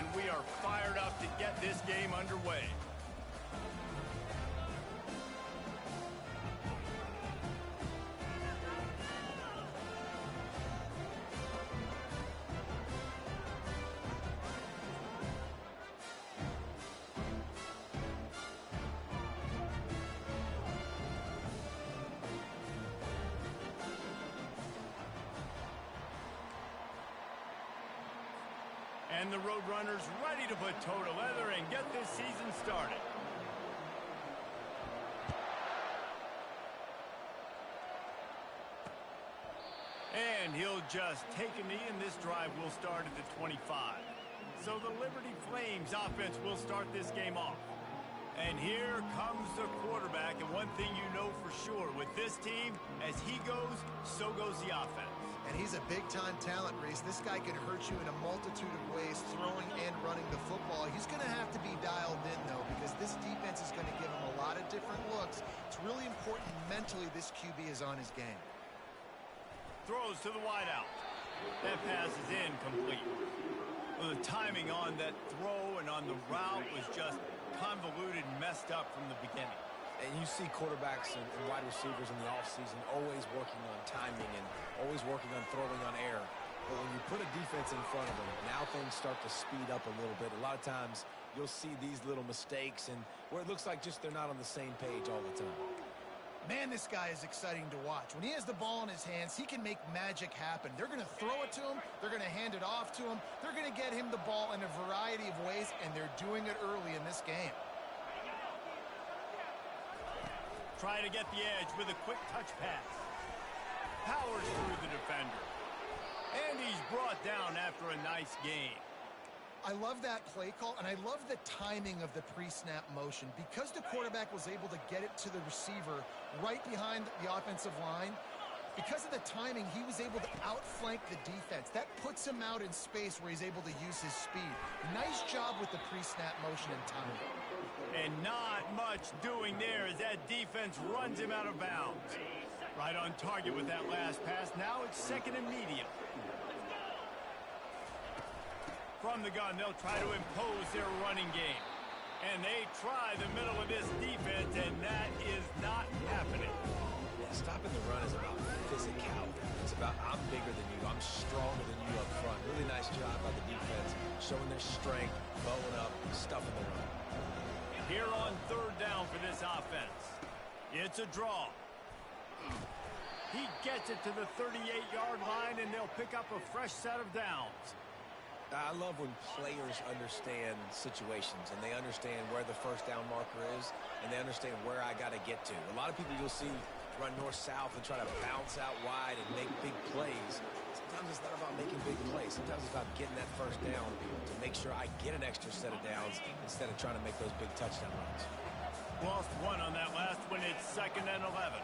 and we are fired up to get this game underway. And the Roadrunners ready to put toe to leather and get this season started. And he'll just take a knee, and this drive will start at the 25. So the Liberty Flames offense will start this game off. And here comes the quarterback, and one thing you know for sure, with this team, as he goes, so goes the offense. And he's a big-time talent, Reese. This guy can hurt you in a multitude of ways, throwing and running the football. He's going to have to be dialed in, though, because this defense is going to give him a lot of different looks. It's really important mentally this QB is on his game. Throws to the wideout. That pass is incomplete. Well, the timing on that throw and on the route was just convoluted and messed up from the beginning. And you see quarterbacks and wide receivers in the offseason always working on timing and always working on throwing on air. But when you put a defense in front of them, now things start to speed up a little bit. A lot of times you'll see these little mistakes and where it looks like just they're not on the same page all the time. Man, this guy is exciting to watch. When he has the ball in his hands, he can make magic happen. They're going to throw it to him. They're going to hand it off to him. They're going to get him the ball in a variety of ways, and they're doing it early in this game. Try to get the edge with a quick touch pass. Powers through the defender. And he's brought down after a nice gain. I love that play call, and I love the timing of the pre-snap motion. Because the quarterback was able to get it to the receiver right behind the offensive line, because of the timing, he was able to outflank the defense. That puts him out in space where he's able to use his speed. Nice job with the pre-snap motion and timing. And not much doing there as that defense runs him out of bounds. Right on target with that last pass. Now it's second and medium. From the gun, they'll try to impose their running game. And they try the middle of this defense, and that is not happening. Yeah, stopping the run is about physicality. It's about I'm bigger than you, I'm stronger than you up front. Really nice job by the defense, showing their strength, bowing up, stuffing the run. Here on third down for this offense. It's a draw. He gets it to the 38-yard line, and they'll pick up a fresh set of downs. I love when players understand situations and they understand where the first down marker is and they understand where I got to get to. A lot of people you'll see run north-south and try to bounce out wide and make big plays. Sometimes it's not about making big plays. Sometimes it's about getting that first down to make sure I get an extra set of downs instead of trying to make those big touchdown runs. Lost one on that last one. It's second and 11.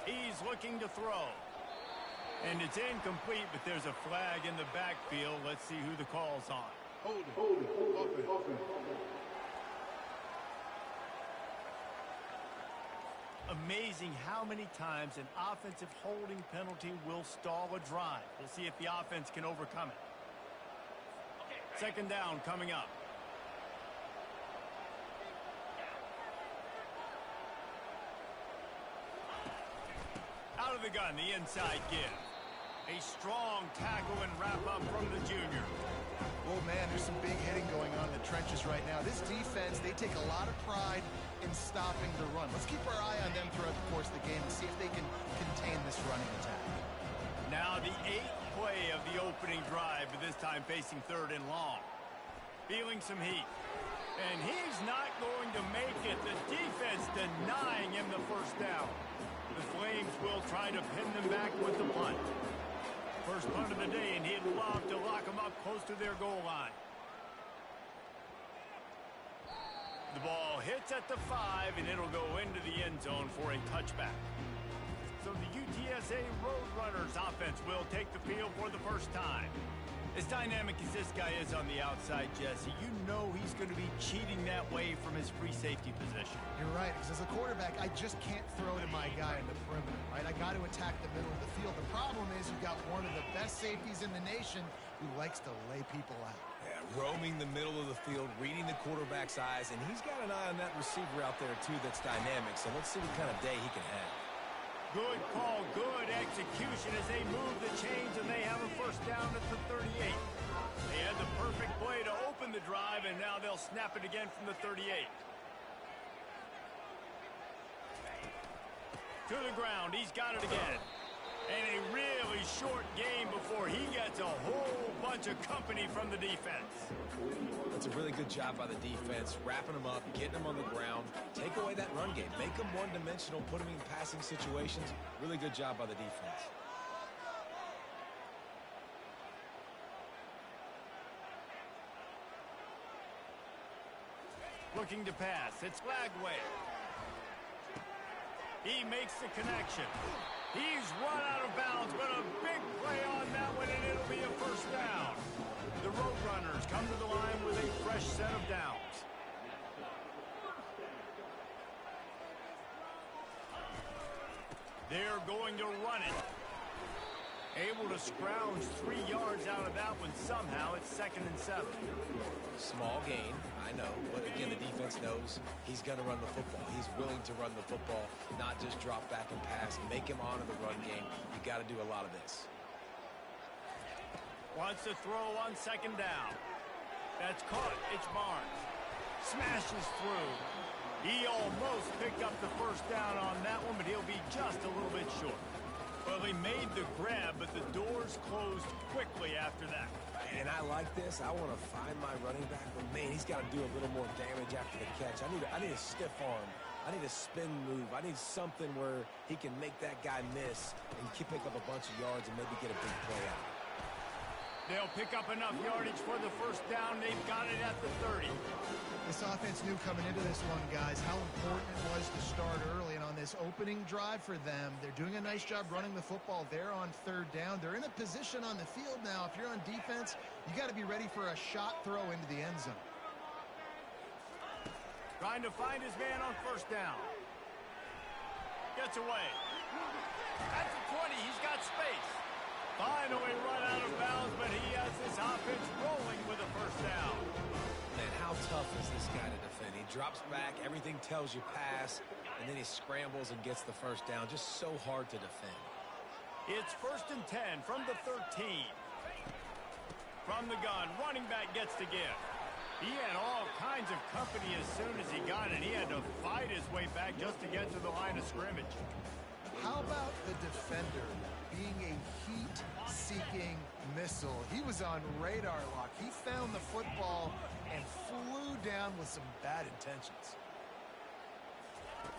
He's looking to throw. And it's incomplete, but there's a flag in the backfield. Let's see who the call's on. Hold it. Open. Amazing how many times an offensive holding penalty will stall a drive. We'll see if the offense can overcome it. Second down coming up. Out of the gun, the inside give. A strong tackle and wrap up from the junior. Oh, man, there's some big hitting going on in the trenches right now. This defense, they take a lot of pride in stopping the run. Let's keep our eye on them throughout the course of the game and see if they can contain this running attack. Now the 8th play of the opening drive, but this time facing third and long. Feeling some heat. And he's not going to make it. The defense denying him the first down. The Flames will try to pin them back with the punt. First punt of the day, and he'd love to lock them up close to their goal line. The ball hits at the 5, and it'll go into the end zone for a touchback. So the UTSA Roadrunners offense will take the field for the first time. As dynamic as this guy is on the outside, Jesse, you know he's going to be cheating that way from his free safety position. You're right, because as a quarterback, I just can't throw to my guy in the perimeter, right? I got to attack the middle of the field. The problem is you've got one of the best safeties in the nation who likes to lay people out. Yeah, roaming the middle of the field, reading the quarterback's eyes, and he's got an eye on that receiver out there, too, that's dynamic. So let's see what kind of day he can have. Good call, good execution as they move the chains, and they have a first down at the 38. They had the perfect play to open the drive, and now they'll snap it again from the 38. To the ground, he's got it again. And a really short game before he gets a whole bunch of company from the defense. That's a really good job by the defense, wrapping them up, getting them on the ground, take away that run game, make them one-dimensional, put them in passing situations. Really good job by the defense. Looking to pass, it's Lagway. He makes the connection. He's run out of bounds, but a big play on that one, and it'll be a first down. The Roadrunners come to the line with a fresh set of downs. They're going to run it. Able to scrounge 3 yards out of that one somehow. It's 2nd and 7. Small gain, I know, but again, the defense knows he's going to run the football. He's willing to run the football, not just drop back and pass, make him honor the run game. You got to do a lot of this. Wants to throw on 2nd down. That's caught. It's Barnes. Smashes through. He almost picked up the first down on that one, but he'll be just a little bit short. Well, he made the grab, but the doors closed quickly after that. And I like this. I want to find my running back, but man, he's got to do a little more damage after the catch. I need a stiff arm. I need a spin move. I need something where he can make that guy miss and pick up a bunch of yards and maybe get a big play out. They'll pick up enough yardage for the first down. They've got it at the 30. This offense knew coming into this one, guys, how important it was to start early. And on this opening drive for them, they're doing a nice job running the football there on 3rd down. They're in a position on the field now. If you're on defense, you got to be ready for a shot throw into the end zone. Trying to find his man on 1st down. Gets away. At the 20, he's got space. Finally run out of bounds, but he has this offense rolling with a first down. Man, how tough is this guy to defend? He drops back, everything tells you pass, and then he scrambles and gets the first down. Just so hard to defend. It's 1st and 10 from the 13. From the gun, running back gets to give. He had all kinds of company as soon as he got it. He had to fight his way back just to get to the line of scrimmage. How about the defender being a heat-seeking missile? He was on radar lock. He found the football and flew down with some bad intentions.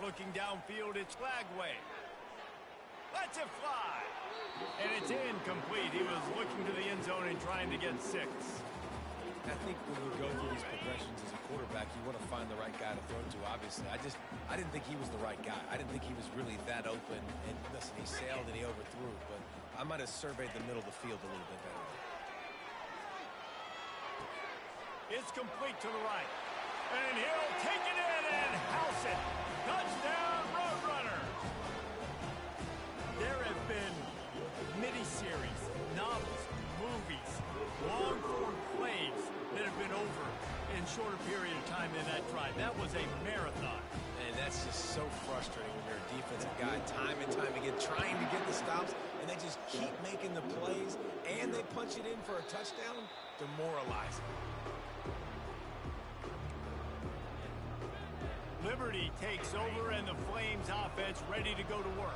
Looking downfield, it's Lagway. Lets it fly. And it's incomplete. He was looking to the end zone and trying to get 6. I think when you go through these progressions as a quarterback, you want to find the right guy to throw to, obviously. I didn't think he was the right guy. I didn't think he was really that open. And listen, he sailed and he overthrew it, but I might have surveyed the middle of the field a little bit better. It's complete to the right. And he'll take it in and house it. Touchdown, Roadrunners. There have been miniseries, novels, movies, long-form plays that have been over in shorter period of time than that drive. That was a marathon. And that's just so frustrating when you're a defensive guy, time and time again, trying to get the stops, and they just keep making the plays, and they punch it in for a touchdown. Demoralizing. Liberty takes over, and the Flames offense ready to go to work.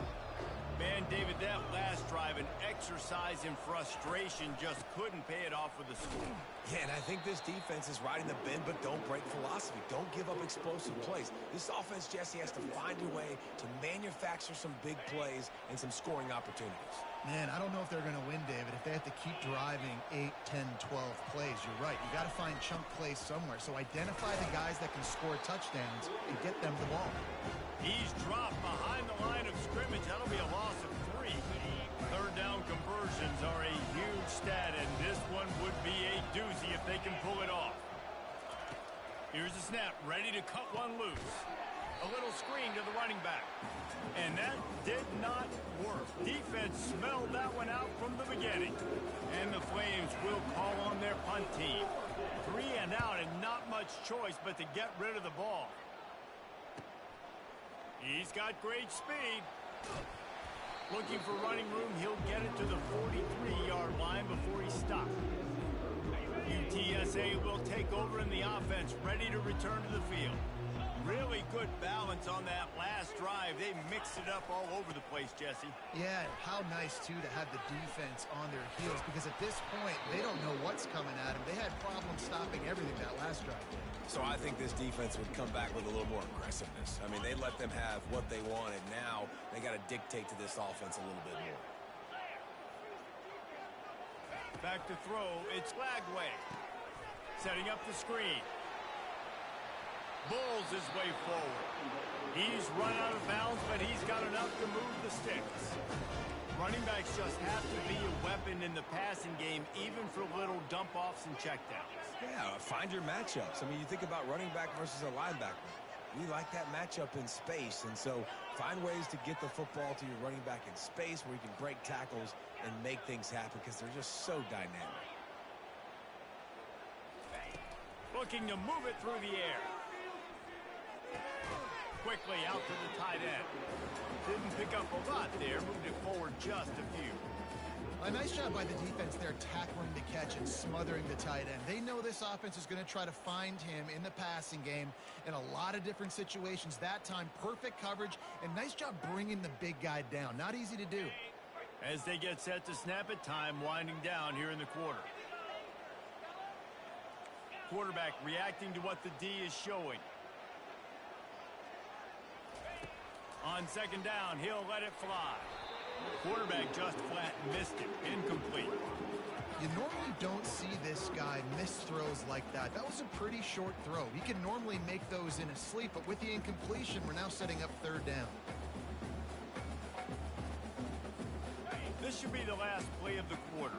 Man, David, that last drive, an exercise in frustration, just couldn't pay it off with a score. Yeah, and I think this defense is riding the bend, but don't break philosophy. Don't give up explosive plays. This offense, Jesse, has to find a way to manufacture some big plays and some scoring opportunities. Man, I don't know if they're going to win, David, if they have to keep driving 8, 10, 12 plays. You're right. You got to find chunk plays somewhere. So identify the guys that can score touchdowns and get them the ball. He's dropped behind the line of scrimmage. That'll be a loss of 3. 3rd down conversions are a huge stat, and this one would be a doozy if they can pull it off. Here's the snap, ready to cut one loose. A little screen to the running back. And that did not work. Defense smelled that one out from the beginning. And the Flames will call on their punt team. 3 and out and not much choice but to get rid of the ball. He's got great speed. Looking for running room, he'll get it to the 43-yard line before he stops. UTSA will take over in the offense, ready to return to the field. Really good balance on that last drive. They mixed it up all over the place, Jesse. Yeah, how nice, too, to have the defense on their heels, because at this point, they don't know what's coming at them. They had problems stopping everything that last drive. So I think this defense would come back with a little more aggressiveness. I mean, they let them have what they wanted. Now they got to dictate to this offense a little bit more. Back to throw. It's Lagway. Setting up the screen. Bulls his way forward. He's run out of bounds, but he's got enough to move the sticks. Running backs just have to be a weapon in the passing game, even for little dump-offs and checkdowns. Yeah, find your matchups. I mean, you think about running back versus a linebacker. We like that matchup in space, and so find ways to get the football to your running back in space where you can break tackles and make things happen because they're just so dynamic. Looking to move it through the air. Quickly out to the tight end. Didn't pick up a lot there, moved it forward just a few. A nice job by the defense there, tackling the catch and smothering the tight end. They know this offense is going to try to find him in the passing game in a lot of different situations. That time, perfect coverage, and nice job bringing the big guy down. Not easy to do. As they get set to snap it, time winding down here in the quarter. Quarterback reacting to what the D is showing. On second down, he'll let it fly. Quarterback just flat missed it. Incomplete. You normally don't see this guy miss throws like that. That was a pretty short throw. He can normally make those in his sleep, but with the incompletion, we're now setting up third down. This should be the last play of the quarter.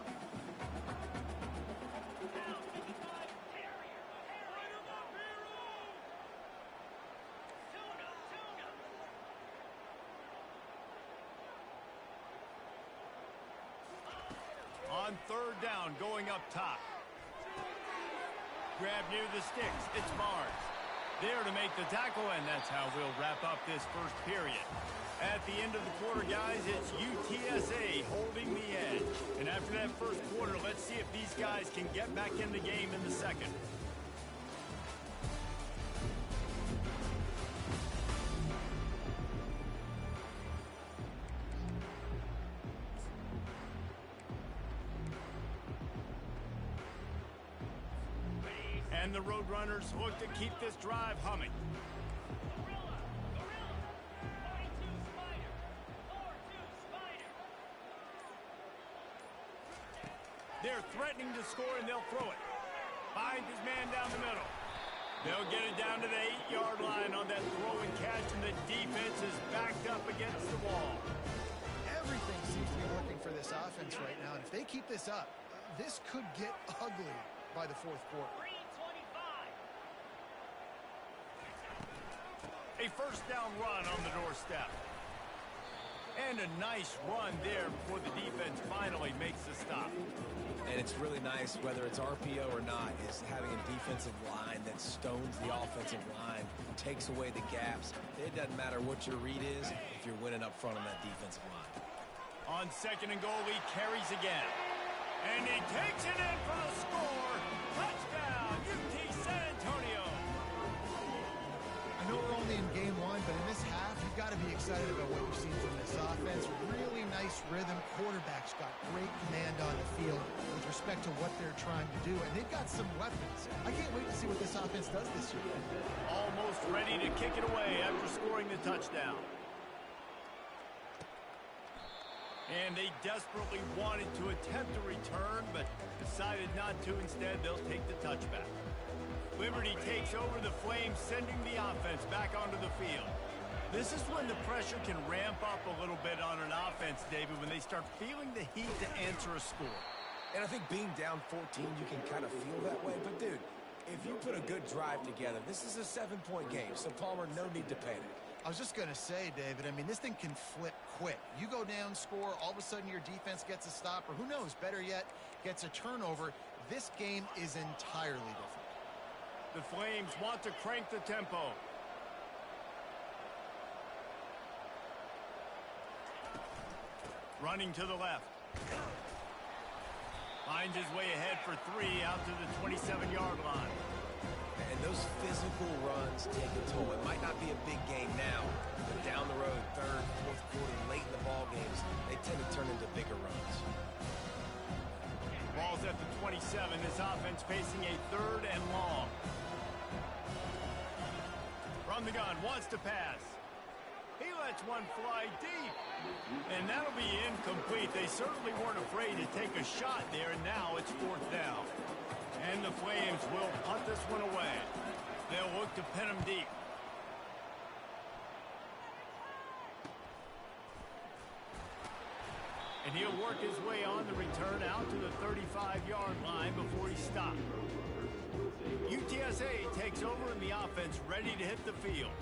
On third down, going up top. Grab near the sticks. It's Barnes. There to make the tackle, and that's how we'll wrap up this first period. At the end of the quarter, guys, it's UTSA holding the edge. And after that first quarter, let's see if these guys can get back in the game in the second. And the Roadrunners look to keep this drive humming. They're threatening to score, and they'll throw it. Finds his man down the middle. They'll get it down to the 8-yard line on that throw and catch, and the defense is backed up against the wall. Everything seems to be working for this offense right now, and if they keep this up, this could get ugly by the fourth quarter. A first down run on the doorstep. And a nice run there before the defense finally makes the stop. And it's really nice, whether it's RPO or not, is having a defensive line that stones the offensive line, takes away the gaps. It doesn't matter what your read is if you're winning up front on that defensive line. On second and goal, he carries again. And he takes it in for the score. Touchdown, UT San Antonio. I know we're only in game one, but in this half, you've got to be excited about what you've seen from this offense. Really nice rhythm. Quarterback's got great command on the field with respect to what they're trying to do, and they've got some weapons. I can't wait to see what this offense does this year. Almost ready to kick it away after scoring the touchdown. And they desperately wanted to attempt a return, but decided not to. Instead, they'll take the touchback. Liberty takes over the Flames, sending the offense back onto the field. This is when the pressure can ramp up a little bit on an offense, David, when they start feeling the heat to answer a score. And I think being down 14, you can kind of feel that way. But, dude, If you put a good drive together, this is a 7-point game, so Palmer, no need to panic. I was just going to say, David, I mean, this thing can flip quick. You go down, score, all of a sudden your defense gets a stop, or who knows, better yet, gets a turnover. This game is entirely different. The Flames want to crank the tempo. Running to the left. Finds his way ahead for 3 out to the 27-yard line. And those physical runs take a toll. It might not be a big game now, but down the road, third, fourth quarter, late in the ball games, they tend to turn into bigger runs. Ball's at the 27. This offense facing a 3rd and long. From the gun, wants to pass. He lets one fly deep. And that'll be incomplete. They certainly weren't afraid to take a shot there, and now it's 4th down. And the Flames will punt this one away. They'll look to pin him deep. And he'll work his way on the return out to the 35-yard line before he stopped. UTSA takes over in the offense, ready to hit the field.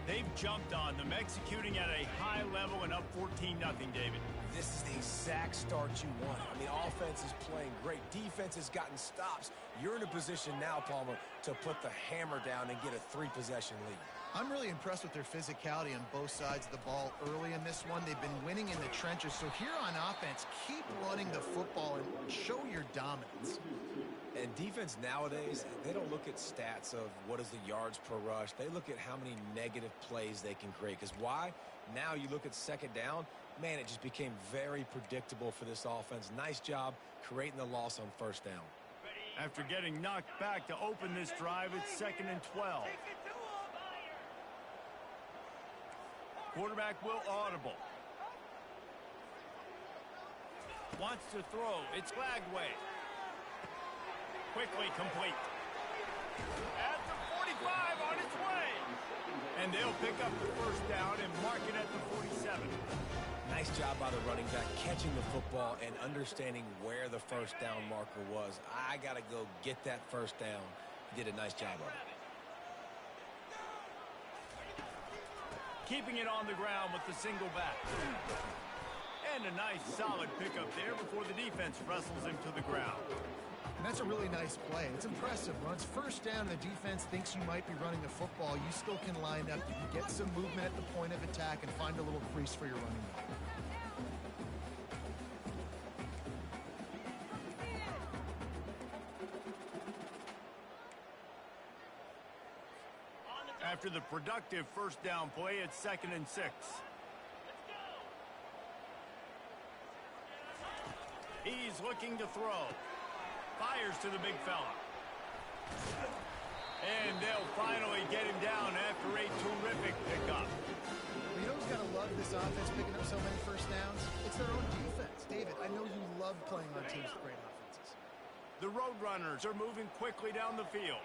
They've jumped on them, executing at a high level and up 14-0, David. This is the exact start you want. I mean, offense is playing great. Defense has gotten stops. You're in a position now, Palmer, to put the hammer down and get a 3-possession lead. I'm really impressed with their physicality on both sides of the ball early in this one. They've been winning in the trenches. So here on offense, keep running the football and show your dominance. And defense nowadays, they don't look at stats of what is the yards per rush. They look at how many negative plays they can create. Because why? Now you look at 2nd down, man, it just became very predictable for this offense. Nice job creating the loss on 1st down. After getting knocked back to open this drive, it's 2nd and 12. Quarterback will audible. Wants to throw. It's Lagway. Quickly complete. At the 45 on its way. And they'll pick up the 1st down and mark it at the 47. Nice job by the running back catching the football and understanding where the 1st down marker was. I got to go get that 1st down. He did a nice job of it. Keeping it on the ground with the single back. And a nice solid pickup there before the defense wrestles him to the ground. And that's a really nice play. It's impressive. When it's 1st down and the defense thinks you might be running the football, you still can line up. You can get some movement at the point of attack and find a little crease for your running back. After the productive 1st down play, it's 2nd and 6. He's looking to throw. Fires to the big fella. And they'll finally get him down after a terrific pickup. You know who's got to love this offense picking up so many 1st downs? It's their own defense. David, I know you love playing on teams with great offenses. The Roadrunners are moving quickly down the field.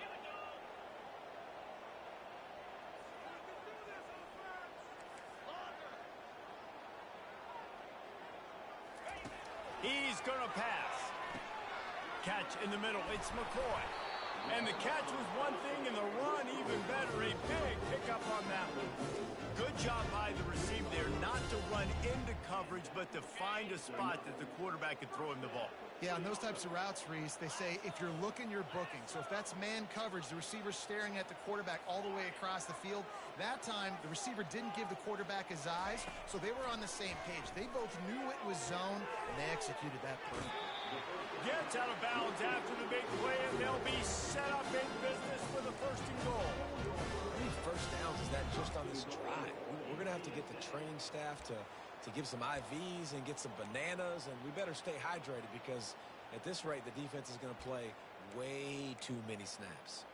He's going to pass. Catch in the middle. It's McCoy. And the catch was one thing, and the run even better. A big pickup on that one. Good job by the receiver there, not to run into coverage, but to find a spot that the quarterback could throw him the ball. Yeah, on those types of routes, Reese, they say if you're looking, you're booking. So if that's man coverage, the receiver's staring at the quarterback all the way across the field. That time, the receiver didn't give the quarterback his eyes, so they were on the same page. They both knew it was zone, and they executed that perfectly. Gets out of bounds after the big play, and they'll be set up in business for the 1st and goal. How many 1st downs is that just on this drive? We're going to have to get the training staff to give some IVs and get some bananas, and we better stay hydrated because at this rate, the defense is going to play way too many snaps.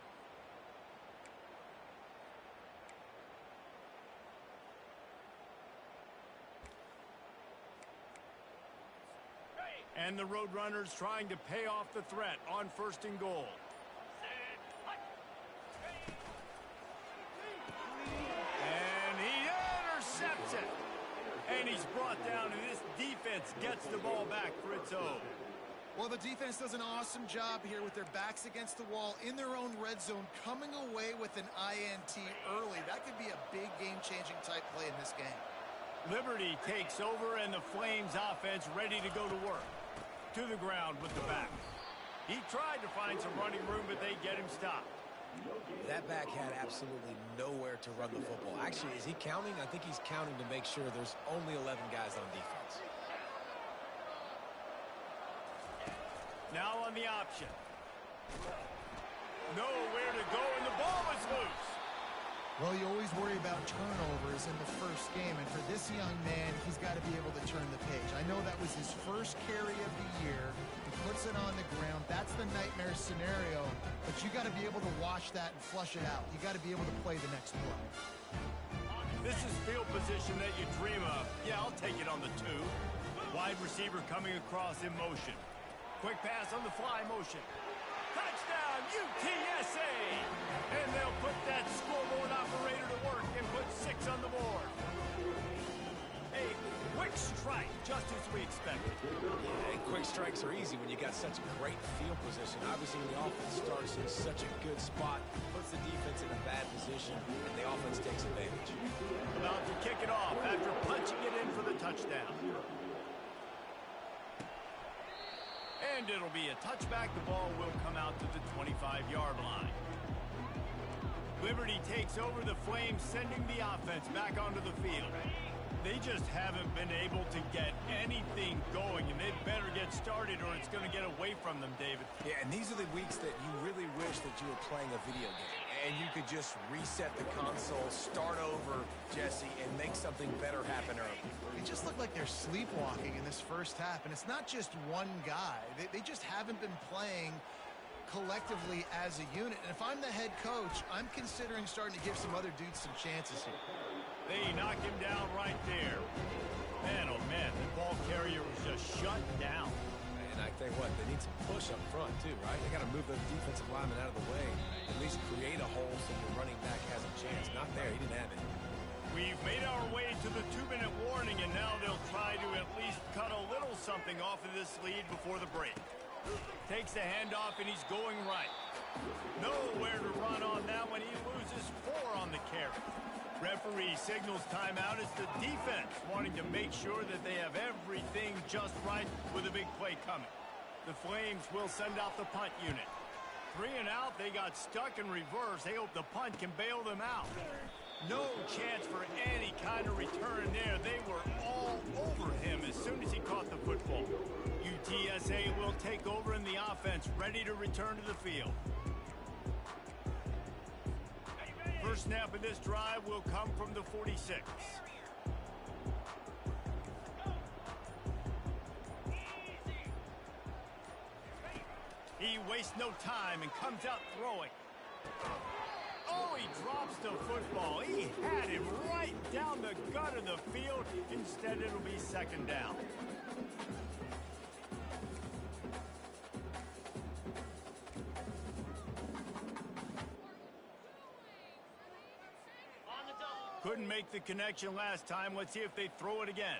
And the Roadrunners trying to pay off the threat on 1st and goal. And he intercepts it. And he's brought down, and this defense gets the ball back for its own. Well, the defense does an awesome job here with their backs against the wall in their own red zone, coming away with an INT early. That could be a big game-changing type play in this game. Liberty takes over, and the Flames offense ready to go to work. To the ground with the back. He tried to find some running room, but they get him stopped. That back had absolutely nowhere to run the football. Actually, is he counting? I think he's counting to make sure there's only 11 guys on defense. Now on the option. Nowhere to go, and the ball is loose. Well, you always worry about turnovers in the first game, and for this young man, he's got to be able to turn the page. I know that was his first carry of the year. He puts it on the ground. That's the nightmare scenario, but you got to be able to watch that and flush it out. You got to be able to play the next play. This is field position that you dream of. Yeah, I'll take it on the 2. Wide receiver coming across in motion. Quick pass on the fly motion. Touchdown, UTSA! And they'll put that scoreboard operator to work and put 6 on the board. A quick strike, just as we expected. Yeah, and quick strikes are easy when you got such great field position. Obviously, when the offense starts in such a good spot, puts the defense in a bad position, and the offense takes advantage. About to kick it off after punching it in for the touchdown. And it'll be a touchback. The ball will come out to the 25-yard line. Liberty takes over the Flames, sending the offense back onto the field. They just haven't been able to get anything going, and they better get started or it's going to get away from them, David. Yeah, and these are the weeks that you really wish that you were playing a video game, and you could just reset the console, start over, Jesse, and make something better happen early. They just look like they're sleepwalking in this first half, and it's not just one guy. They just haven't been playing collectively as a unit. And if I'm the head coach, I'm considering starting to give some other dudes some chances here. They knock him down right there. Man, oh man, the ball carrier was just shut down. And I tell you what, they need some push up front too, right? They got to move the defensive lineman out of the way, at least create a hole so the running back has a chance. Not there, he didn't have it. We've made our way to the 2-minute warning, and now they'll try to at least cut a little something off of this lead before the break. Takes the handoff, and he's going right. Nowhere to run on that one. He loses 4 on the carry. Referee signals timeout. It's the defense wanting to make sure that they have everything just right with a big play coming. The Flames will send out the punt unit. 3 and out. They got stuck in reverse. They hope the punt can bail them out. No chance for any kind of return there. They were all over him as soon as he caught the football. UTSA will take over in the offense, ready to return to the field. First snap of this drive will come from the 46. He wastes no time and comes out throwing. Oh, he drops the football. He had him right down the gut of the field. Instead, it'll be second down. Couldn't make the connection last time. Let's see if they throw it again.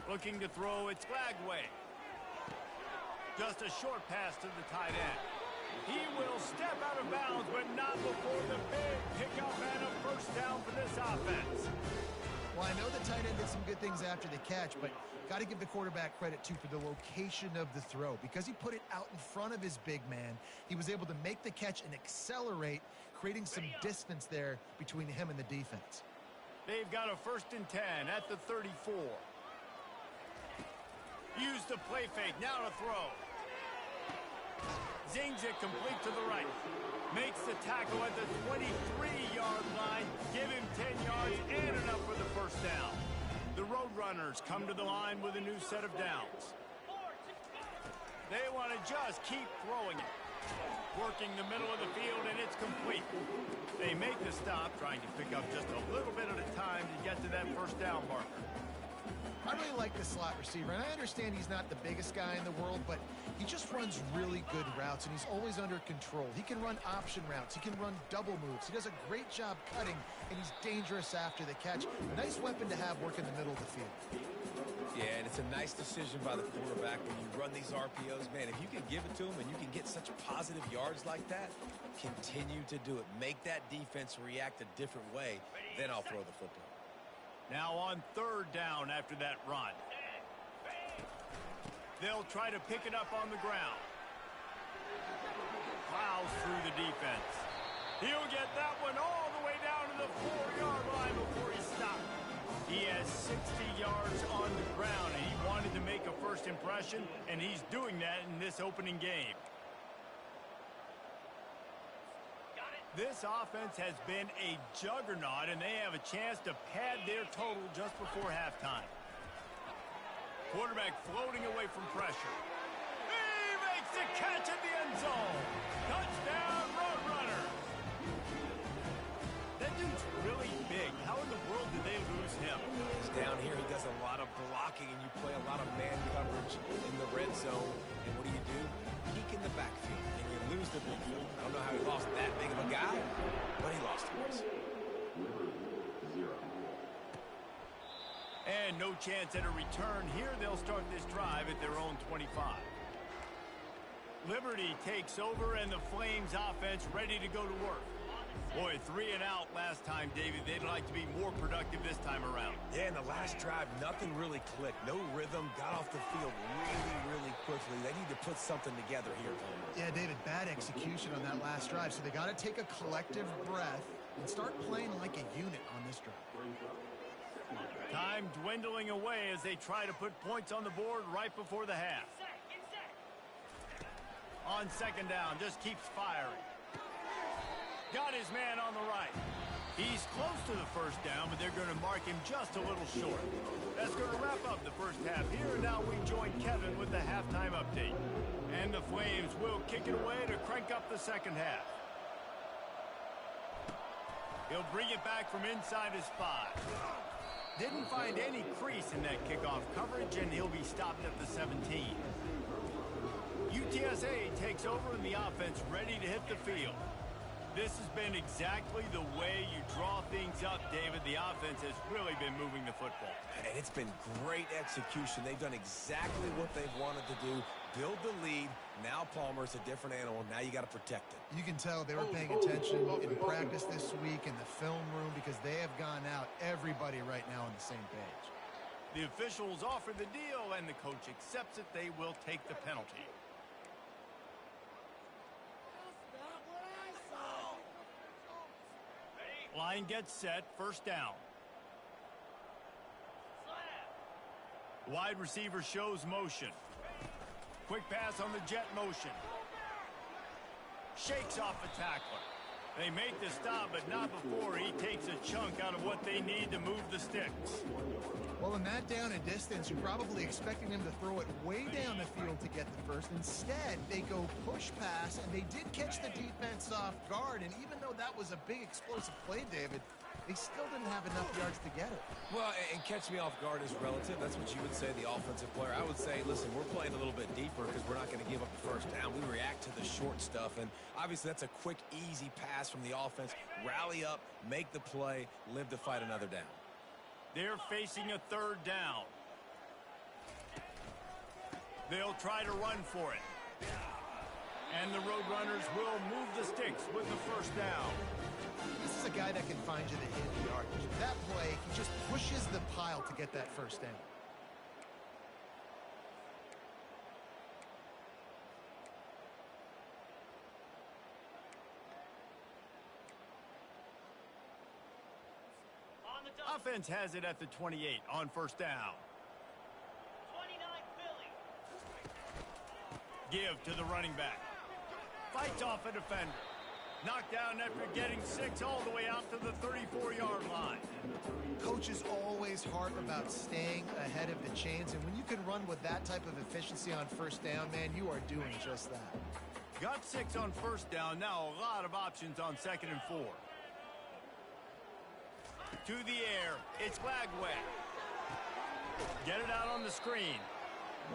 Looking to throw, it's Glagway. Just a short pass to the tight end. He will step out of bounds, but not before the big pickup and a first down for this offense. Well, I know the tight end did some good things after the catch, but got to give the quarterback credit, too, for the location of the throw. Because he put it out in front of his big man, he was able to make the catch and accelerate, creating some distance there between him and the defense. They've got a 1st and 10 at the 34. Use the play fake, now to throw. Zings it complete to the right. Makes the tackle at the 23-yard line. Give him 10 yards and enough for the first down. The Roadrunners come to the line with a new set of downs. They want to just keep throwing it. Working the middle of the field, and it's complete. They make the stop, trying to pick up just a little bit at a time to get to that first down marker. I really like the slot receiver, and I understand he's not the biggest guy in the world, but he just runs really good routes, and he's always under control. He can run option routes. He can run double moves. He does a great job cutting, and he's dangerous after the catch. A nice weapon to have working the middle of the field. Yeah, and it's a nice decision by the quarterback when you run these RPOs. Man, if you can give it to him and you can get such positive yards like that, continue to do it. Make that defense react a different way, then I'll throw the football. Now on third down after that run. They'll try to pick it up on the ground. Plows through the defense. He'll get that one all the way down to the 4-yard line before he stopped. He has 60 yards on the ground, and he wanted to make a first impression, and he's doing that in this opening game. This offense has been a juggernaut, and they have a chance to pad their total just before halftime. Quarterback floating away from pressure. He makes the catch in the end zone. Touchdown, Roadrunner. That dude's really big. How in the world did they lose him? He's down here. He does a lot of blocking, and you play a lot of man coverage in the red zone. And what do? Peek in the backfield, and you lose the big field. I don't know how he lost that big of a guy, but he lost it. And no chance at a return here. They'll start this drive at their own 25. Liberty takes over, and the Flames offense ready to go to work. Boy, 3 and out last time, David. They'd like to be more productive this time around. Yeah, in the last drive, nothing really clicked. No rhythm. Got off the field really quickly. They need to put something together here. Yeah, David, bad execution on that last drive. So they got to take a collective breath and start playing like a unit on this drive. Time dwindling away as they try to put points on the board right before the half. On second down, just keeps firing. Got his man on the right. He's close to the first down, but they're going to mark him just a little short. That's going to wrap up the first half here, and now we join Kevin with the halftime update. And the Flames will kick it away to crank up the second half. He'll bring it back from inside his 5. Didn't find any crease in that kickoff coverage, and he'll be stopped at the 17. UTSA takes over, and the offense ready to hit the field. This has been exactly the way you draw things up, David. The offense has really been moving the football. And it's been great execution. They've done exactly what they've wanted to do. Build the lead. Now Palmer's a different animal. Now you got to protect it. You can tell they were paying attention in practice this week in the film room because they have gone out, everybody right now on the same page. The officials offer the deal, and the coach accepts it. They will take the penalty. Line gets set, first down. Wide receiver shows motion. Quick pass on the jet motion. Shakes off the tackler. They make the stop, but not before he takes a chunk out of what they need to move the sticks. Well, in that down and distance, you're probably expecting them to throw it way down the field to get the first. Instead, they go push pass, and they did catch the defense off guard. And even though that was a big explosive play, David, they still didn't have enough yards to get it. Well, and catch me off guard is relative. That's what you would say, the offensive player. I would say, listen, we're playing a little bit deeper because we're not going to give up the first down. We react to the short stuff, and obviously that's a quick, easy pass from the offense. Rally up, make the play, live to fight another down. They're facing a third down. They'll try to run for it. And the Roadrunners will move the sticks with the first down. This is a guy that can find you the hidden yardage. That play, he just pushes the pile to get that first down. Offense has it at the 28 on first down. 29 Philly. Give to the running back. Fights off a defender. Knocked down after getting 6 all the way out to the 34-yard line. Coaches always harp about staying ahead of the chains, and when you can run with that type of efficiency on first down, man, you are doing just that. Got 6 on first down. Now a lot of options on second and 4. To the air. It's Lagway. Get it out on the screen.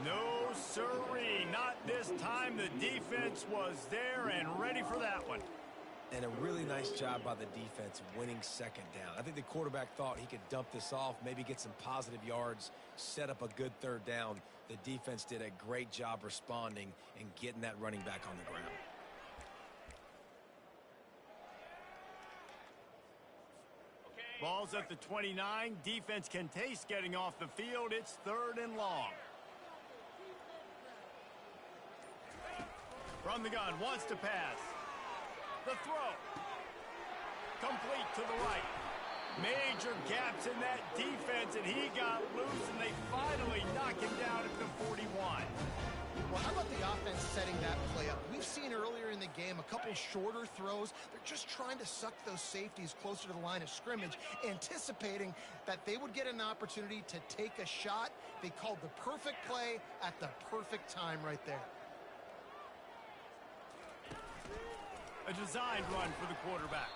No sirree, not this time. The defense was there and ready for that one. And a really nice job by the defense winning second down. I think the quarterback thought he could dump this off, maybe get some positive yards, set up a good third down. The defense did a great job responding and getting that running back on the ground. Ball's at the 29. Defense can taste getting off the field. It's 3rd and long. From the gun, wants to pass. The throw. Complete to the right. Major gaps in that defense, and he got loose, and they finally knock him down at the 41. Well, how about the offense setting that play up? We've seen earlier in the game a couple shorter throws. They're just trying to suck those safeties closer to the line of scrimmage, anticipating that they would get an opportunity to take a shot. They called the perfect play at the perfect time right there. A designed run for the quarterback.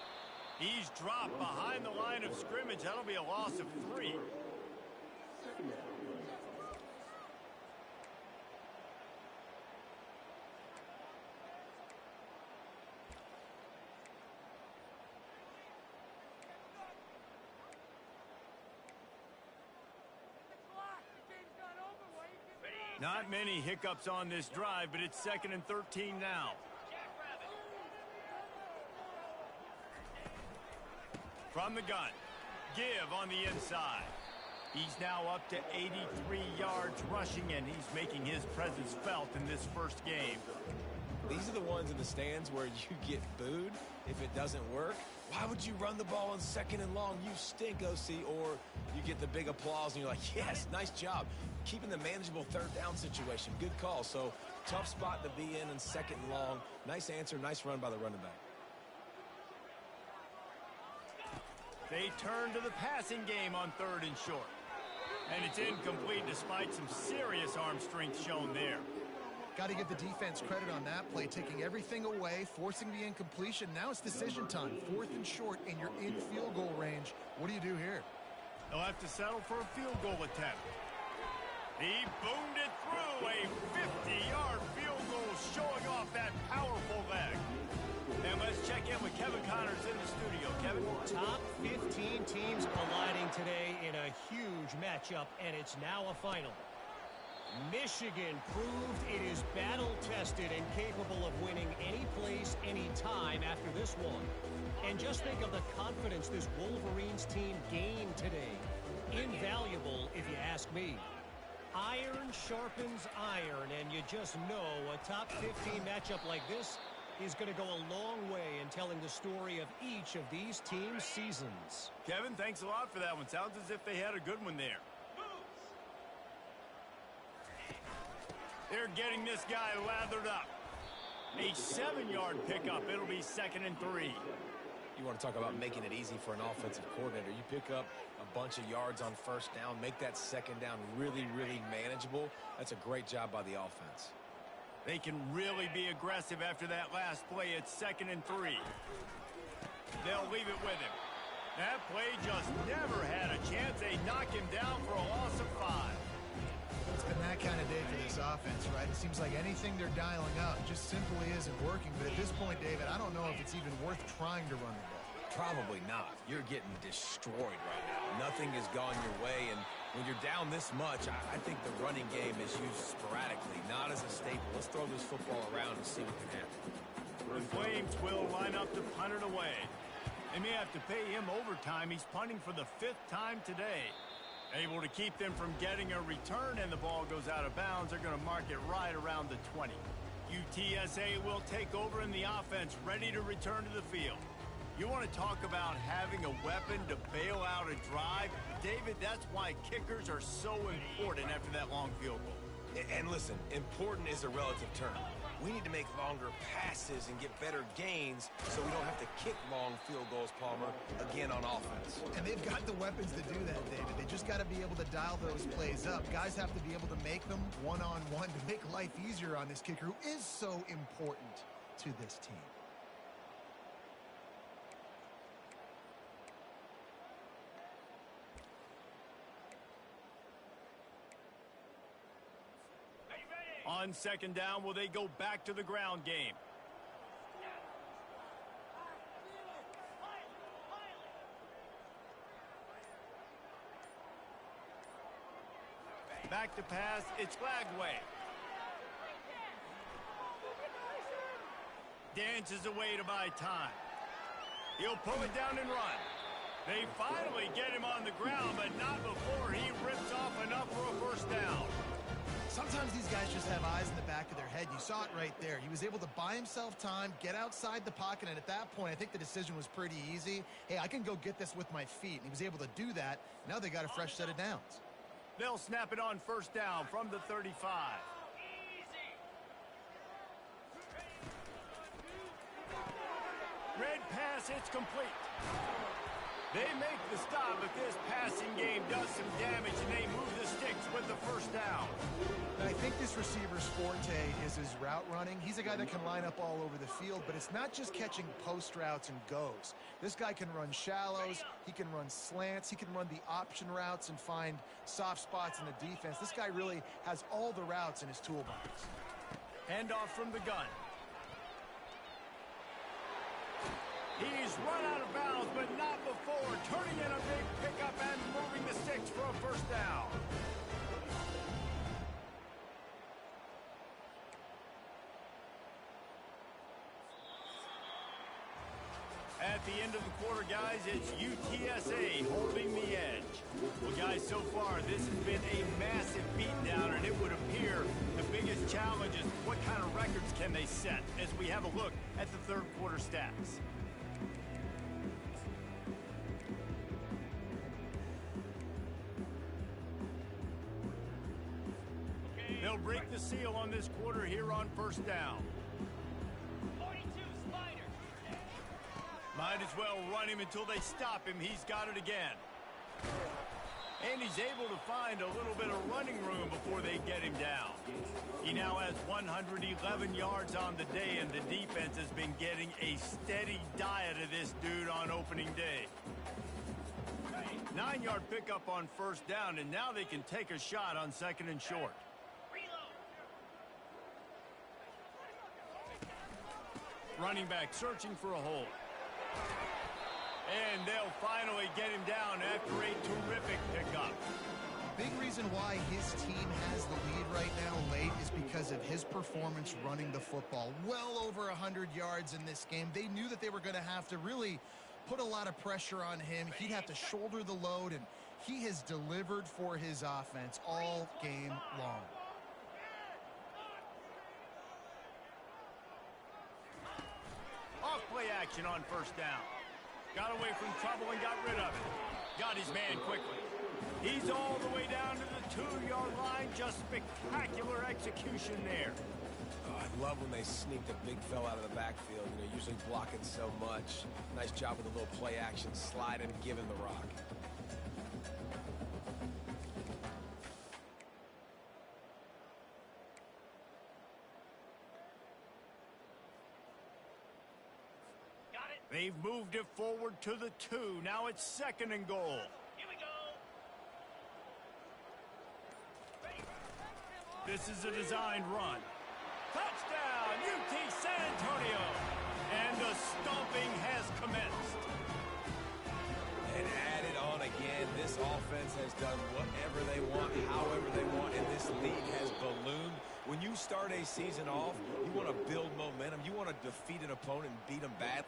He's dropped behind the line of scrimmage. That'll be a loss of 3. Not many hiccups on this drive, but it's 2nd and 13 now. From the gun, give on the inside. He's now up to 83 yards rushing, and he's making his presence felt in this first game. These are the ones in the stands where you get booed if it doesn't work. Why would you run the ball on 2nd and long? You stink, OC. Or you get the big applause, and you're like, yes, nice job. Keeping the manageable 3rd down situation. Good call. So, tough spot to be in 2nd and long. Nice answer, nice run by the running back. They turn to the passing game on 3rd and short. And it's incomplete despite some serious arm strength shown there. Got to give the defense credit on that play, taking everything away, forcing the incompletion. Now it's decision time. 4th and short, and you're in field goal range. What do you do here? They'll have to settle for a field goal attempt. He boomed it through. A 50-yard field goal showing off that powerful leg. And let's check in with Kevin Connors in the studio. Kevin? Top 15 teams colliding today in a huge matchup, and it's now a final. Michigan proved it is battle-tested and capable of winning any place, any time after this one. And just think of the confidence this Wolverines team gained today. Invaluable, if you ask me. Iron sharpens iron, and you just know a top 15 matchup like this is going to go a long way in telling the story of each of these teams' seasons. Kevin, thanks a lot for that one. Sounds as if they had a good one there. They're getting this guy lathered up. A 7-yard pickup. It'll be 2nd and 3. You want to talk about making it easy for an offensive coordinator. You pick up a bunch of yards on 1st down, make that 2nd down really, really manageable. That's a great job by the offense. They can really be aggressive after that last play. It's 2nd and 3. They'll leave it with him. That play just never had a chance. They knock him down for a loss of 5. It's been that kind of day for this offense, right? It seems like anything they're dialing up just simply isn't working. But at this point, David, I don't know if it's even worth trying to run the ball. Probably not. You're getting destroyed right now. Nothing has gone your way, and when you're down this much, I think the running game is used sporadically, not as a staple. Let's throw this football around and see what can happen. The Flames will line up to punt it away. They may have to pay him overtime. He's punting for the 5th time today. Able to keep them from getting a return, and the ball goes out of bounds. They're going to mark it right around the 20. UTSA will take over in the offense, ready to return to the field. You want to talk about having a weapon to bail out a drive? David, that's why kickers are so important after that long field goal. And listen, important is a relative term. We need to make longer passes and get better gains so we don't have to kick long field goals, Palmer, again on offense. And they've got the weapons to do that, David. They just got to be able to dial those plays up. Guys have to be able to make them one-on-one to make life easier on this kicker who is so important to this team. On second down, will they go back to the ground game? Back to pass, it's Lagway. Dances away to buy time. He'll pull it down and run. They finally get him on the ground, but not before he rips off enough for a first down. Sometimes these guys just have eyes in the back of their head. You saw it right there. He was able to buy himself time, get outside the pocket, and at that point, I think the decision was pretty easy. Hey, I can go get this with my feet, and he was able to do that. Now they got a fresh set of downs. They'll snap it on first down from the 35. Red pass, it's complete. They make the stop, but this passing game does some damage, and they move the sticks with the first down. And I think this receiver's forte is his route running. He's a guy that can line up all over the field, but it's not just catching post routes and goes. This guy can run shallows, he can run slants, he can run the option routes and find soft spots in the defense. This guy really has all the routes in his toolbox. Handoff from the gun. He's run out of bounds, but not before turning in a big pickup and moving the sticks for a first down. At the end of the quarter, guys, it's UTSA holding the edge. Well, guys, so far, this has been a massive beatdown, and it would appear the biggest challenge is what kind of records can they set as we have a look at the third quarter stats. They'll break the seal on this quarter here on first down. 42 Spider. Might as well run him until they stop him. He's got it again. And he's able to find a little bit of running room before they get him down. He now has 111 yards on the day, and the defense has been getting a steady diet of this dude on opening day. 9-yard pickup on first down, and now they can take a shot on second and short. Running back searching for a hole. And they'll finally get him down after a terrific pickup. Big reason why his team has the lead right now late is because of his performance running the football. Well over 100 yards in this game. They knew that they were going to have to really put a lot of pressure on him. He'd have to shoulder the load, and he has delivered for his offense all game long. Off-play action on first down. Got away from trouble and got rid of it. Got his man quickly. He's all the way down to the 2-yard line. Just spectacular execution there. Oh, I love when they sneak the big fella out of the backfield. You know, usually blocking so much. Nice job with a little play action, sliding, giving the rock. They've moved it forward to the 2. Now it's second and goal. Here we go. This is a designed run. Touchdown, UT San Antonio. And the stomping has commenced. And add it on again. This offense has done whatever they want, however they want, and this lead has ballooned. When you start a season off, you want to build momentum. You want to defeat an opponent and beat them badly.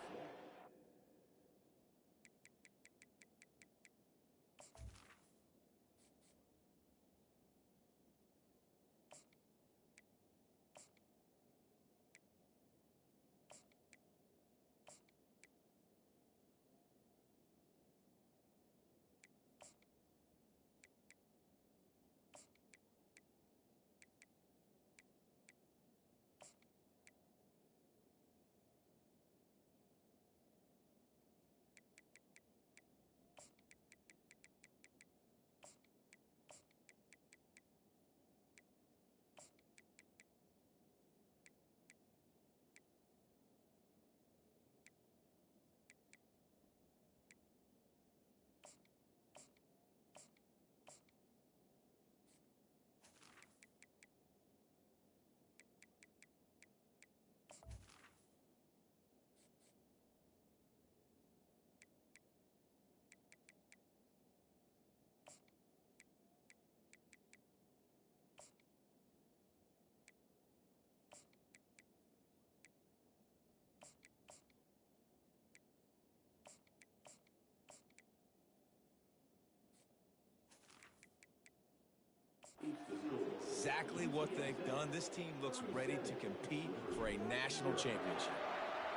Exactly what they've done. This team looks ready to compete for a national championship.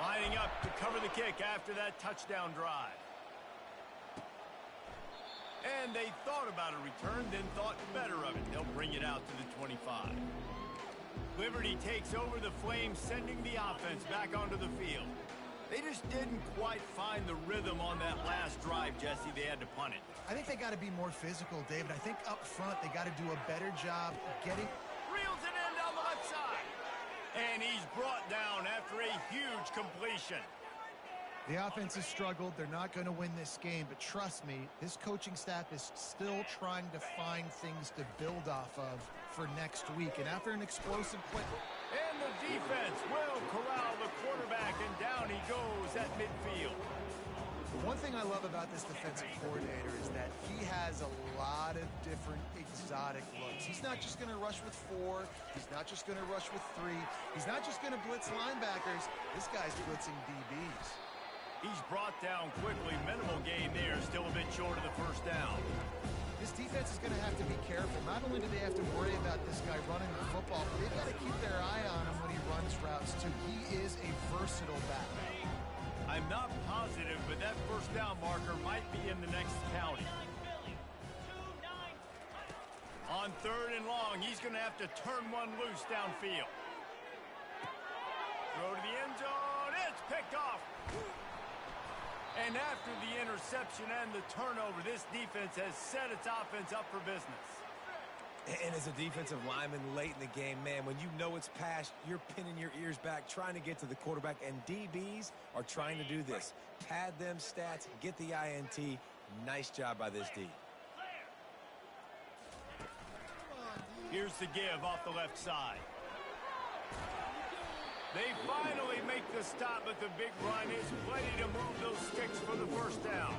Lining up to cover the kick after that touchdown drive. And they thought about a return, then thought better of it. They'll bring it out to the 25. Liberty takes over the Flames, sending the offense back onto the field. They just didn't quite find the rhythm on that last drive, Jesse. They had to punt it. I think they got to be more physical, David. I think up front they got to do a better job getting... Reels it in down the left side. And he's brought down after a huge completion. The offense has struggled. They're not going to win this game, but trust me, this coaching staff is still trying to find things to build off of for next week. And after an explosive play... And the defense will corral the quarterback, and down he goes at midfield. The one thing I love about this defensive coordinator is that he has a lot of different exotic looks. He's not just going to rush with 4. He's not just going to rush with 3. He's not just going to blitz linebackers. This guy's blitzing DBs. He's brought down quickly. Minimal gain there. Still a bit short of the first down. This defense is going to have to be careful. Not only do they have to worry about this guy running the football, but they've got to keep their eye on him when he runs routes, too. He is a versatile back. I'm not positive, but that first down marker might be in the next county. On 3rd and long, he's going to have to turn one loose downfield. Throw to the end zone. It's picked off. And after the interception and the turnover, this defense has set its offense up for business. And as a defensive lineman late in the game, man, when you know it's past, you're pinning your ears back, trying to get to the quarterback, and DBs are trying to do this. Pad them stats, get the INT. Nice job by this D. Here's the give off the left side. They finally make the stop, but the big run is ready to move those sticks for the first down.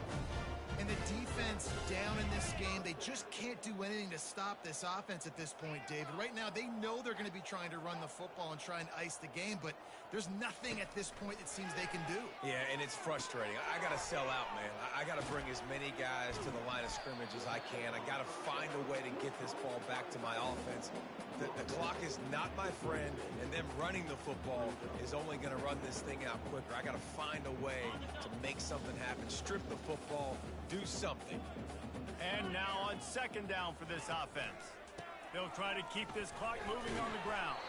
And the defense down in this game, they just can't do anything to stop this offense at this point, David. Right now, they know they're going to be trying to run the football and try and ice the game, but there's nothing at this point it seems they can do. Yeah, and it's frustrating. I got to sell out, man. I got to bring as many guys to the line of scrimmage as I can. I got to find a way to get this ball back to my offense. The clock is not my friend, and them running the football is only going to run this thing out quicker. I got to find a way to make something happen, strip the football, do something. And now on 2nd down for this offense. They'll try to keep this clock moving on the ground.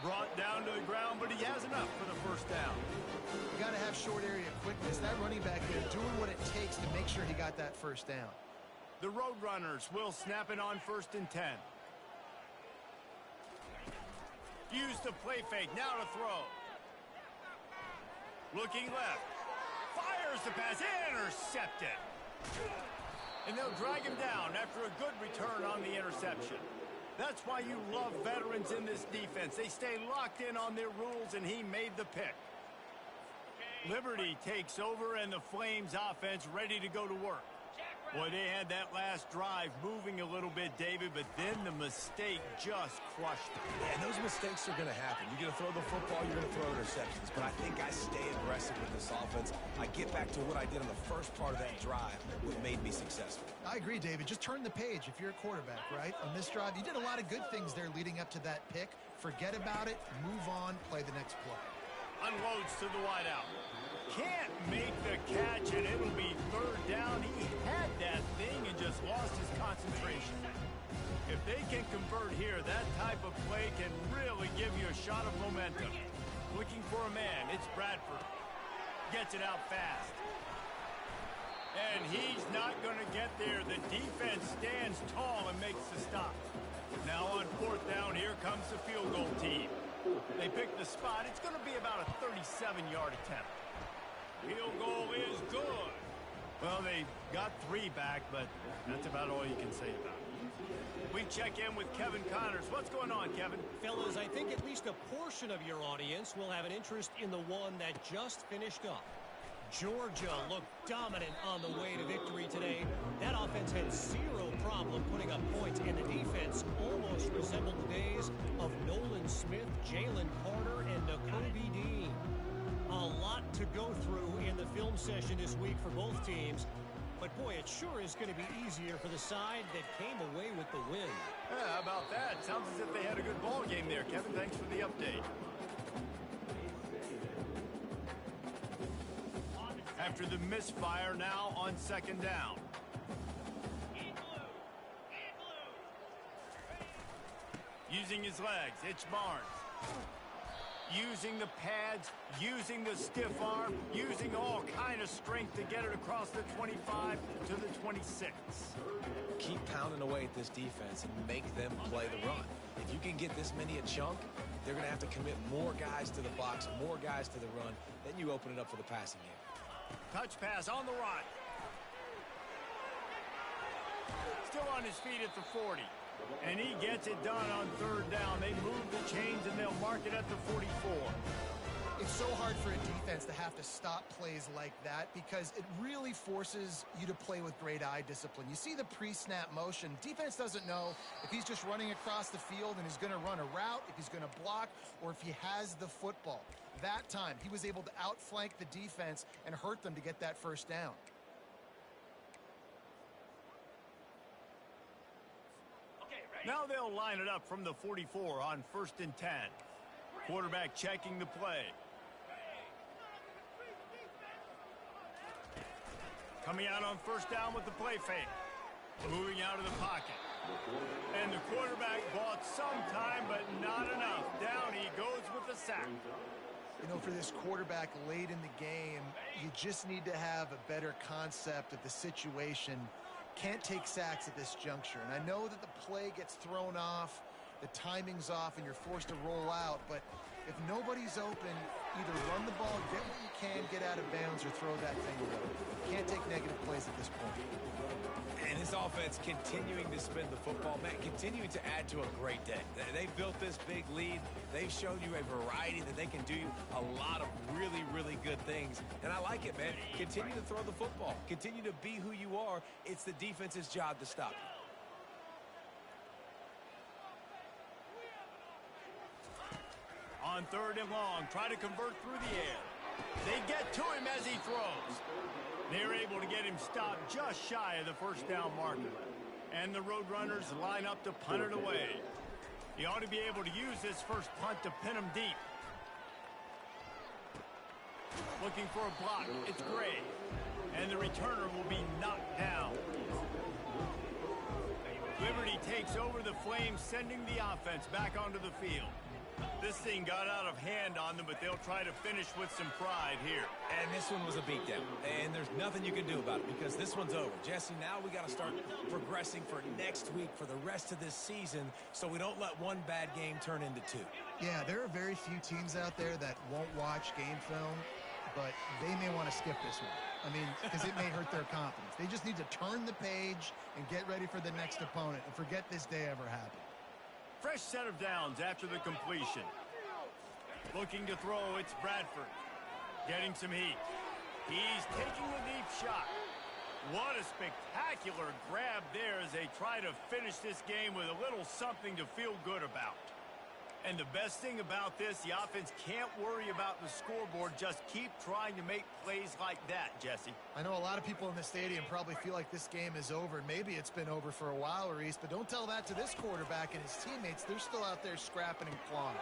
Brought down to the ground, but he has enough for the first down. You got to have short area quickness. That running back there doing what it takes to make sure he got that first down. The Roadrunners will snap it on 1st and 10. Use the play fake, now to throw. Looking left. Fires the pass, intercepted. And they'll drag him down after a good return on the interception. That's why you love veterans in this defense. They stay locked in on their rules, and he made the pick. Liberty takes over, and the Flames offense ready to go to work. Boy, they had that last drive moving a little bit, David, but then the mistake just crushed it. Yeah, and those mistakes are going to happen. You're going to throw the football, you're going to throw interceptions. But I think I stay aggressive with this offense. I get back to what I did on the first part of that drive, what made me successful. I agree, David. Just turn the page if you're a quarterback, right? On this drive, you did a lot of good things there leading up to that pick. Forget about it, move on, play the next play. Unloads to the wideout. Can't make the catch, and it'll be 3rd down. He had that thing and just lost his concentration. If they can convert here, that type of play can really give you a shot of momentum. Looking for a man, it's Bradford. Gets it out fast. And he's not going to get there. The defense stands tall and makes the stop. Now on 4th down, here comes the field goal team. They pick the spot. It's going to be about a 37-yard attempt. Field goal is good. Well, they got 3 back, but that's about all you can say about it. We check in with Kevin Connors. What's going on, Kevin? Fellas, I think at least a portion of your audience will have an interest in the one that just finished up. Georgia looked dominant on the way to victory today. That offense had zero problem putting up points, and the defense almost resembled the days of Nolan Smith, Jalen Carter, and Nakobe Dean. A lot to go through in the film session this week for both teams. But, boy, it sure is going to be easier for the side that came away with the win. Yeah, how about that? Sounds as if they had a good ball game there, Kevin. Thanks for the update. After the misfire, now on second down. Using his legs, it's Barnes. Using the pads, using the stiff arm, using all kind of strength to get it across the 25 to the 26. Keep pounding away at this defense and make them play the run. If you can get this many a chunk, they're going to have to commit more guys to the box, more guys to the run. Then you open it up for the passing game. Touch pass on the run. Still on his feet at the 40. And he gets it done on third down. They move the chains and they'll mark it at the 44. It's so hard for a defense to have to stop plays like that because it really forces you to play with great eye discipline. You see the pre-snap motion. Defense doesn't know if he's just running across the field and he's going to run a route, if he's going to block, or if he has the football. That time, he was able to outflank the defense and hurt them to get that first down. Now they'll line it up from the 44 on 1st and 10. Quarterback checking the play. Coming out on first down with the play fake. Moving out of the pocket. And the quarterback bought some time, but not enough. Down he goes with the sack. You know, for this quarterback late in the game, you just need to have a better concept of the situation. Can't take sacks at this juncture. And I know that the play gets thrown off, the timing's off, and you're forced to roll out. But if nobody's open, either run the ball, get what you can, get out of bounds, or throw that thing away. Can't take negative plays at this point. And his offense continuing to spin the football, man, continuing to add to a great day. They've built this big lead. They've shown you a variety that they can do a lot of really, really good things. And I like it, man. Continue to throw the football. Continue to be who you are. It's the defense's job to stop you. On third and long, try to convert through the air. They get to him as he throws. They're able to get him stopped just shy of the first down marker. And the Roadrunners line up to punt it away. He ought to be able to use this first punt to pin him deep. Looking for a block. It's Gray. And the returner will be knocked down. Liberty takes over the Flames, sending the offense back onto the field. This thing got out of hand on them, but they'll try to finish with some pride here. And this one was a beatdown. And there's nothing you can do about it because this one's over. Jesse, now we got to start progressing for next week, for the rest of this season, so we don't let one bad game turn into two. Yeah, there are very few teams out there that won't watch game film, but they may want to skip this one. I mean, because it may hurt their confidence. They just need to turn the page and get ready for the next opponent and forget this day ever happened. Fresh set of downs after the completion. Looking to throw, it's Bradford. Getting some heat. He's taking the deep shot. What a spectacular grab there as they try to finish this game with a little something to feel good about. And the best thing about this, the offense can't worry about the scoreboard. Just keep trying to make plays like that, Jesse. I know a lot of people in the stadium probably feel like this game is over. Maybe it's been over for a while, Reese, but don't tell that to this quarterback and his teammates. They're still out there scrapping and clawing.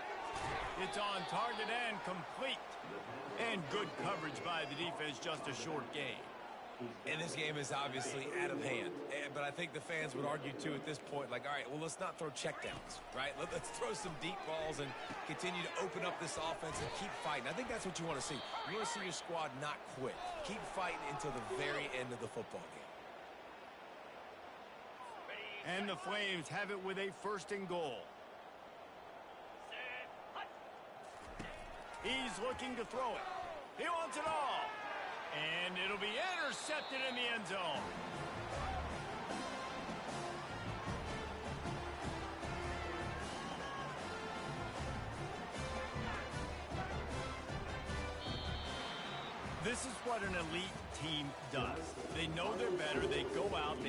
It's on target and complete. And good coverage by the defense, just a short game. And this game is obviously out of hand. But I think the fans would argue, too, at this point, like, all right, well, let's not throw checkdowns, right? Let's throw some deep balls and continue to open up this offense and keep fighting. I think that's what you want to see. You want to see your squad not quit. Keep fighting until the very end of the football game. And the Flames have it with a 1st and goal. He's looking to throw it. He wants it all. And it'll be intercepted in the end zone. This is what an elite team does. They know they're better. They go out, they